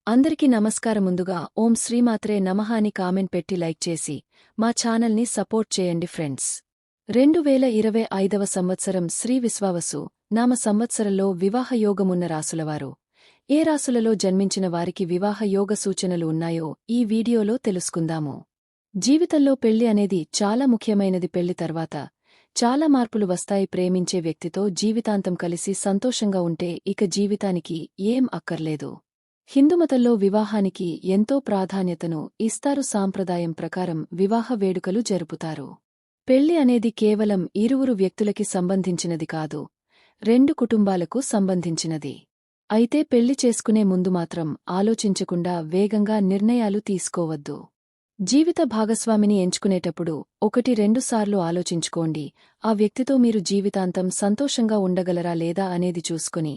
అందరికీ నమస్కారం. ముందుగా ఓం శ్రీమాత్రే నమః అని కామెంట్ పెట్టి లైక్ చేసి మా ఛానల్ని సపోర్ట్ చేయండి ఫ్రెండ్స్. 2025వ సంవత్సరం శ్రీ విశ్వావసు నామ సంవత్సరంలో వివాహ యోగమున్న రాసులవారు ఏ రాసులలో జన్మించిన వారికి వివాహ యోగ సూచనలు ఉన్నాయో ఈ వీడియోలో తెలుసుకుందాము. జీవితంలో పెళ్లి అనేది చాలా ముఖ్యమైనది. పెళ్లి తర్వాత చాలా మార్పులు వస్తాయి. ప్రేమించే వ్యక్తితో జీవితాంతం కలిసి సంతోషంగా ఉంటే ఇక జీవితానికి ఏం అక్కర్లేదు. హిందుమతంలో వివాహానికి ఎంతో ప్రాధాన్యతను ఇస్తారు. సాంప్రదాయం ప్రకారం వివాహ వేడుకలు జరుపుతారు. పెళ్లి అనేది కేవలం ఇరువురు వ్యక్తులకి సంబంధించినది కాదు, రెండు కుటుంబాలకు సంబంధించినది. అయితే పెళ్లి చేసుకునే ముందు మాత్రం ఆలోచించకుండా వేగంగా నిర్ణయాలు తీసుకోవద్దు. జీవిత భాగస్వామిని ఎంచుకునేటప్పుడు 1-2 సార్లు ఆలోచించుకోండి. ఆ వ్యక్తితో మీరు జీవితాంతం సంతోషంగా ఉండగలరా లేదా అనేది చూసుకుని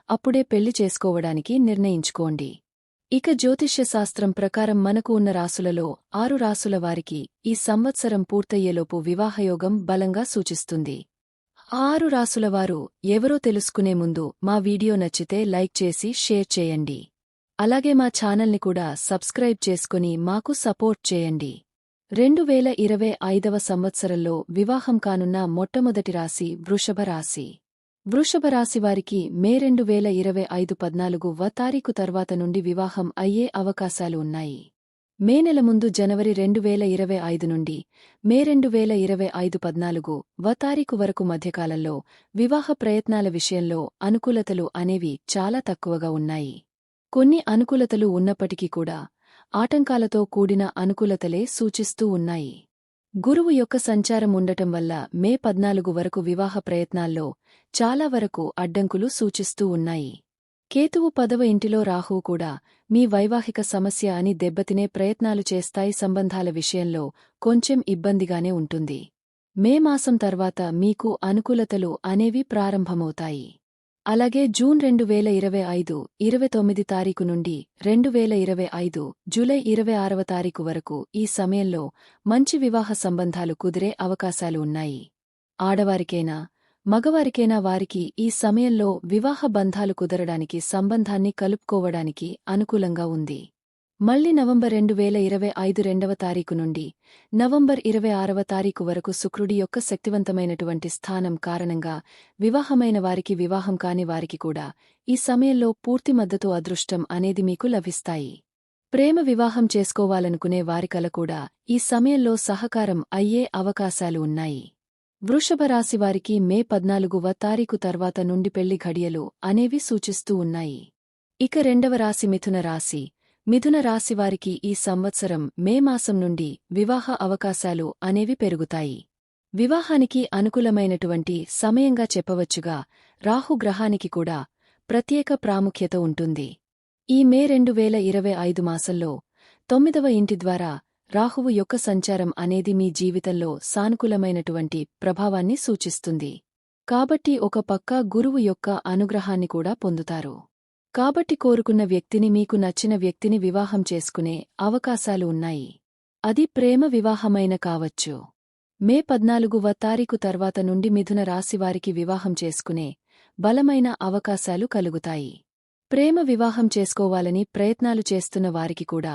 అప్పుడే పెళ్లి చేసుకోవడానికి నిర్ణయించుకోండి. ఇక జ్యోతిష్య శాస్త్రం ప్రకారం మనకు ఉన్న రాసులలో 6 రాసుల వారికి ఈ సంవత్సరం పూర్తయ్యేలోపు వివాహయోగం బలంగా సూచిస్తుంది. 6 రాసులవారు ఎవరో తెలుసుకునే ముందు మా వీడియో నచ్చితే లైక్ చేసి షేర్ చేయండి. అలాగే మా ఛానల్ని కూడా సబ్స్క్రైబ్ చేసుకుని మాకు సపోర్ట్ చేయండి. 2025వ సంవత్సరంలో వివాహం కానున్న మొట్టమొదటి రాశి వృషభ రాశి. వృషభ రాశివారికి మే 2025 14వ తారీఖు తర్వాత నుండి వివాహం అయ్యే అవకాశాలు ఉన్నాయి. మే నెల ముందు జనవరి 2025 నుండి మే 2025 14వ తారీఖు వరకు మధ్యకాలంలో వివాహ ప్రయత్నాల విషయంలో అనుకూలతలు అనేవి చాలా తక్కువగా ఉన్నాయి. కొన్ని అనుకూలతలు ఉన్నప్పటికీ కూడా ఆటంకాలతో కూడిన అనుకూలతలే సూచిస్తూ ఉన్నాయి. గురువు యొక్క సంచారం ఉండటం వల్ల మే 14 వరకు వివాహ ప్రయత్నాల్లో చాలా వరకు అడ్డంకులు సూచిస్తూ ఉన్నాయి. కేతువు 10వ ఇంటిలో రాహువు కూడా మీ వైవాహిక సమస్య అని దెబ్బతినే ప్రయత్నాలు చేస్తాయి. సంబంధాల విషయంలో కొంచెం ఇబ్బందిగానే ఉంటుంది. మే మాసం తర్వాత మీకు అనుకూలతలు అనేవి ప్రారంభమవుతాయి. అలాగే జూన్ 2025 29 తారీఖు నుండి 2025 జూలై 26వ తారీఖు వరకు ఈ సమయంలో మంచి వివాహ సంబంధాలు కుదిరే అవకాశాలు ఉన్నాయి. ఆడవారికైనా మగవారికైనా వారికి ఈ సమయంలో వివాహ బంధాలు కుదరడానికి, సంబంధాన్ని కలుపుకోవడానికి అనుకూలంగా ఉంది. మళ్లీ నవంబర్ 2025 2వ తారీఖు నుండి నవంబర్ 26వ తారీఖు వరకు శుక్రుడి యొక్క శక్తివంతమైనటువంటి స్థానం కారణంగా వివాహమైన వారికి, వివాహం కాని వారికి కూడా ఈ సమయంలో పూర్తి మద్దతు, అదృష్టం అనేది మీకు లభిస్తాయి. ప్రేమ వివాహం చేసుకోవాలనుకునే వారికల కూడా ఈ సమయంలో సహకారం అయ్యే అవకాశాలు ఉన్నాయి. వృషభ రాశివారికి మే 14వ తారీఖు తర్వాత నుండి పెళ్లి ఘడియలు అనేవి సూచిస్తూ ఉన్నాయి. ఇక రెండవ రాశి మిథున రాశి. మిథున రాశివారికి ఈ సంవత్సరం మే మాసం నుండి వివాహ అవకాశాలు అనేవి పెరుగుతాయి. వివాహానికి అనుకూలమైనటువంటి సమయంగా చెప్పవచ్చుగా. రాహు గ్రహానికి కూడా ప్రత్యేక ప్రాముఖ్యత ఉంటుంది. ఈ మే 2025 మాసంలో 9వ ఇంటి ద్వారా రాహువు యొక్క సంచారం అనేది మీ జీవితంలో సానుకూలమైనటువంటి ప్రభావాన్ని సూచిస్తుంది. కాబట్టి ఒక పక్క గురువు యొక్క అనుగ్రహాన్ని కూడా పొందుతారు. కాబట్టి కోరుకున్న వ్యక్తిని, మీకు నచ్చిన వ్యక్తిని వివాహం చేసుకునే అవకాశాలు ఉన్నాయి. అది ప్రేమ వివాహమైన కావచ్చు. మే 14వ తారీఖు తర్వాత నుండి మిథున రాశివారికి వివాహం చేసుకునే బలమైన అవకాశాలు కలుగుతాయి. ప్రేమ వివాహం చేసుకోవాలని ప్రయత్నాలు చేస్తున్న వారికి కూడా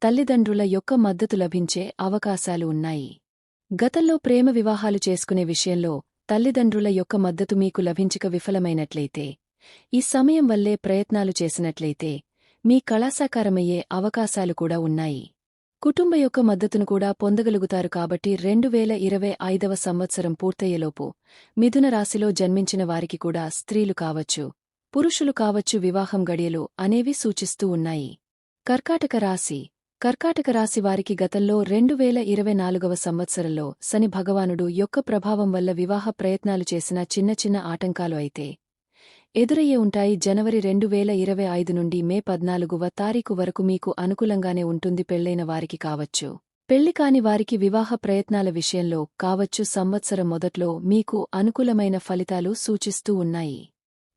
తల్లిదండ్రుల యొక్క మద్దతు లభించే అవకాశాలు ఉన్నాయి. గతంలో ప్రేమ వివాహాలు చేసుకునే విషయంలో తల్లిదండ్రుల యొక్క మద్దతు మీకు లభించక విఫలమైనట్లయితే, ఈ సమయం వల్లే ప్రయత్నాలు చేసినట్లయితే మీ కళ సాకారమయ్యే అవకాశాలు కూడా ఉన్నాయి. కుటుంబ యొక్క మద్దతును కూడా పొందగలుగుతారు. కాబట్టి 2025వ సంవత్సరం పూర్తయ్యేలోపు మిథున రాశిలో జన్మించిన వారికి కూడా స్త్రీలు కావచ్చు, పురుషులు కావచ్చు, వివాహం గడియలు అనేవి సూచిస్తూ ఉన్నాయి. కర్కాటక రాశి. కర్కాటక రాశి వారికి గతంలో 2024వ సంవత్సరంలో శని భగవానుడు యొక్క ప్రభావం వల్ల వివాహ ప్రయత్నాలు చేసిన చిన్న చిన్న ఆటంకాలు అయితే ఎదురయ్యే ఉంటాయి. జనవరి 2025 నుండి మే 14వ తారీఖు వరకు మీకు అనుకూలంగానే ఉంటుంది. పెళ్లైన వారికి కావచ్చు, పెళ్లి కాని వారికి వివాహ ప్రయత్నాల విషయంలో కావచ్చు సంవత్సరం మొదట్లో మీకు అనుకూలమైన ఫలితాలు సూచిస్తూ ఉన్నాయి.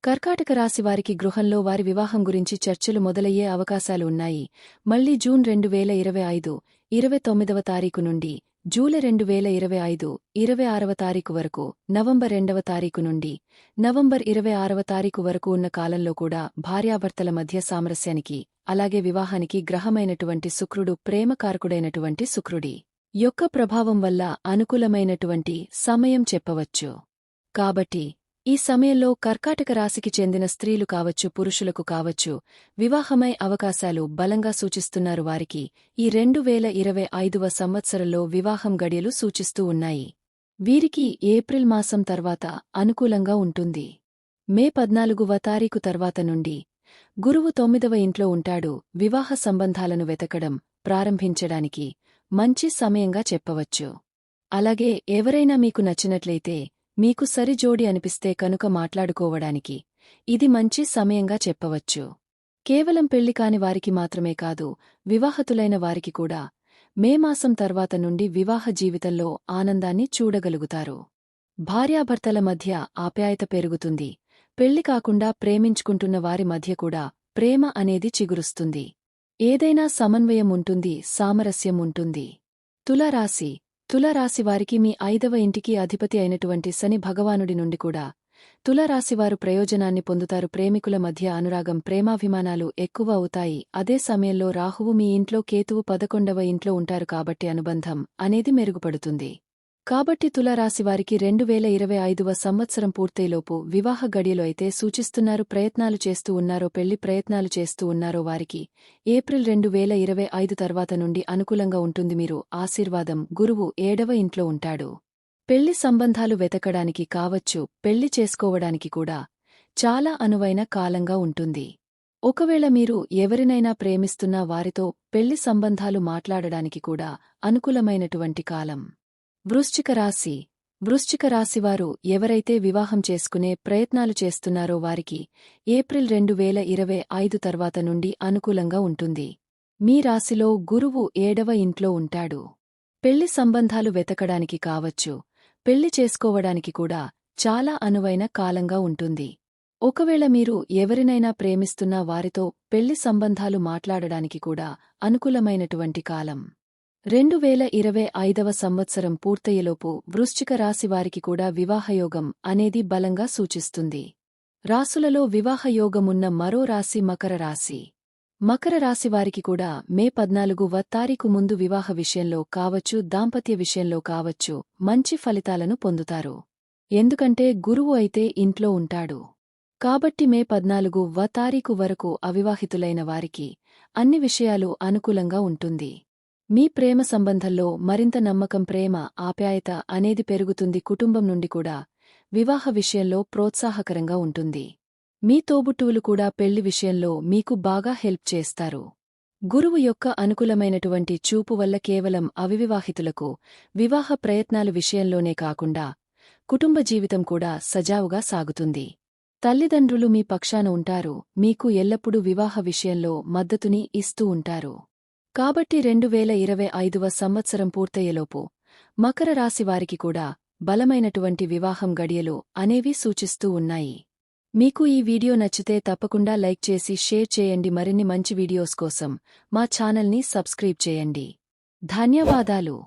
కర్కాటక రాశివారికి గృహంలో వారి వివాహం గురించి చర్చలు మొదలయ్యే అవకాశాలు ఉన్నాయి. మళ్లీ జూన్ 2025 29వ తారీఖు నుండి జూలై 2025 26వ తారీఖు వరకు, నవంబర్ 2వ తారీఖు నుండి నవంబర్ 26వ తారీఖు వరకు ఉన్న కాలంలో కూడా భార్యాభర్తల మధ్య సామరస్యానికి, అలాగే వివాహానికి గ్రహమైనటువంటి శుక్రుడు ప్రేమకారకుడైనటువంటి శుక్రుడి యొక్క ప్రభావం వల్ల అనుకూలమైనటువంటి సమయం చెప్పవచ్చు. కాబట్టి ఈ సమయంలో కర్కాటక రాశికి చెందిన స్త్రీలు కావచ్చు, పురుషులకు కావచ్చు, వివాహమై అవకాశాలు బలంగా సూచిస్తున్నారు. వారికి ఈ 2025వ సంవత్సరంలో వివాహం గడియలు సూచిస్తూ ఉన్నాయి. వీరికి ఏప్రిల్ మాసం తర్వాత అనుకూలంగా ఉంటుంది. మే 14వ తారీఖు తర్వాత నుండి గురువు 9వ ఇంట్లో ఉంటాడు. వివాహ సంబంధాలను వెతకడం ప్రారంభించడానికి మంచి సమయంగా చెప్పవచ్చు. అలాగే ఎవరైనా మీకు నచ్చినట్లయితే, మీకు సరిజోడి అనిపిస్తే కనుక మాట్లాడుకోవడానికి ఇది మంచి సమయంగా చెప్పవచ్చు. కేవలం పెళ్లికాని వారికి మాత్రమే కాదు, వివాహతులైన వారికి కూడా మే మాసం తర్వాత నుండి వివాహ జీవితంలో ఆనందాన్ని చూడగలుగుతారు. భార్యాభర్తల మధ్య ఆప్యాయత పెరుగుతుంది. పెళ్లి కాకుండా ప్రేమించుకుంటున్న వారి మధ్య కూడా ప్రేమ అనేది చిగురుస్తుంది. ఏదైనా సమన్వయం ఉంటుంది, సామరస్యం ఉంటుంది. తులారాశి తులారాశివారికి మీ 5వ ఇంటికి అధిపతి అయినటువంటి శని భగవానుడి నుండి కూడా తులారాశివారు ప్రయోజనాన్ని పొందుతారు. ప్రేమికుల మధ్య అనురాగం, ప్రేమాభిమానాలు ఎక్కువ అవుతాయి. అదే సమయంలో రాహువు మీ ఇంట్లో, కేతువు 11వ ఇంట్లో ఉంటారు కాబట్టి అనుబంధం అనేది మెరుగుపడుతుంది. కాబట్టి తులారాశివారికి 2025వ సంవత్సరం పూర్తయిలోపు వివాహ గడియలో అయితే సూచిస్తున్నారు. ప్రయత్నాలు చేస్తూ ఉన్నారో, పెళ్లి ప్రయత్నాలు చేస్తూ ఉన్నారో వారికి ఏప్రిల్ 2025 తర్వాత నుండి అనుకూలంగా ఉంటుంది. మీరు ఆశీర్వాదం, గురువు 7వ ఇంట్లో ఉంటాడు. పెళ్లి సంబంధాలు వెతకడానికి కావచ్చు, పెళ్లి చేసుకోవడానికి కూడా చాలా అనువైన కాలంగా ఉంటుంది. ఒకవేళ మీరు ఎవరినైనా ప్రేమిస్తున్నా వారితో పెళ్లి సంబంధాలు మాట్లాడడానికి కూడా అనుకూలమైనటువంటి కాలం. వృశ్చిక రాశి వృశ్చిక రాశివారు ఎవరైతే వివాహం చేసుకునే ప్రయత్నాలు చేస్తున్నారో వారికి ఏప్రిల్ 2025 తర్వాత నుండి అనుకూలంగా ఉంటుంది. మీ రాశిలో గురువు 7వ ఇంట్లో ఉంటాడు. పెళ్లి సంబంధాలు వెతకడానికి కావచ్చు, పెళ్లి చేసుకోవడానికి కూడా చాలా అనువైన కాలంగా ఉంటుంది. ఒకవేళ మీరు ఎవరినైనా ప్రేమిస్తున్నా వారితో పెళ్లి సంబంధాలు మాట్లాడడానికి కూడా అనుకూలమైనటువంటి కాలం. 2025వ సంవత్సరం పూర్తయ్యేలోపు వృశ్చిక రాశివారికి కూడా వివాహయోగం అనేది బలంగా సూచిస్తుంది. రాసులలో వివాహయోగమున్న మరో రాశి మకర రాశి. మకర రాశివారికి కూడా మే 14వ తారీఖు ముందు వివాహ విషయంలో కావచ్చు, దాంపత్య విషయంలో కావచ్చు మంచి ఫలితాలను పొందుతారు. ఎందుకంటే గురువు అయితే ఇంట్లో ఉంటాడు. కాబట్టి మే 14వ తారీఖు వరకు అవివాహితులైన వారికి అన్ని విషయాలు అనుకూలంగా ఉంటుంది. మీ ప్రేమ సంబంధంలో మరింత నమ్మకం, ప్రేమ, ఆప్యాయత అనేది పెరుగుతుంది. కుటుంబం నుండి కూడా వివాహ విషయంలో ప్రోత్సాహకరంగా ఉంటుంది. మీ తోబుట్టువులు కూడా పెళ్లి విషయంలో మీకు బాగా హెల్ప్ చేస్తారు. గురువు యొక్క అనుకూలమైనటువంటి చూపు వల్ల కేవలం అవివాహితులకు వివాహ ప్రయత్నాల విషయంలోనే కాకుండా కుటుంబ జీవితం కూడా సజావుగా సాగుతుంది. తల్లిదండ్రులు మీ పక్షాన ఉంటారు, మీకు ఎల్లప్పుడూ వివాహ విషయంలో మద్దతుని ఇస్తూ ఉంటారు. కాబట్టి 2025వ సంవత్సరం పూర్తయ్యేలోపు మకర రాశివారికి కూడా బలమైనటువంటి వివాహం గడియలు అనేవి సూచిస్తూ ఉన్నాయి. మీకు ఈ వీడియో నచ్చితే తప్పకుండా లైక్ చేసి షేర్ చేయండి. మరిన్ని మంచి వీడియోస్ కోసం మా ఛానల్ని సబ్స్క్రైబ్ చేయండి. ధన్యవాదాలు.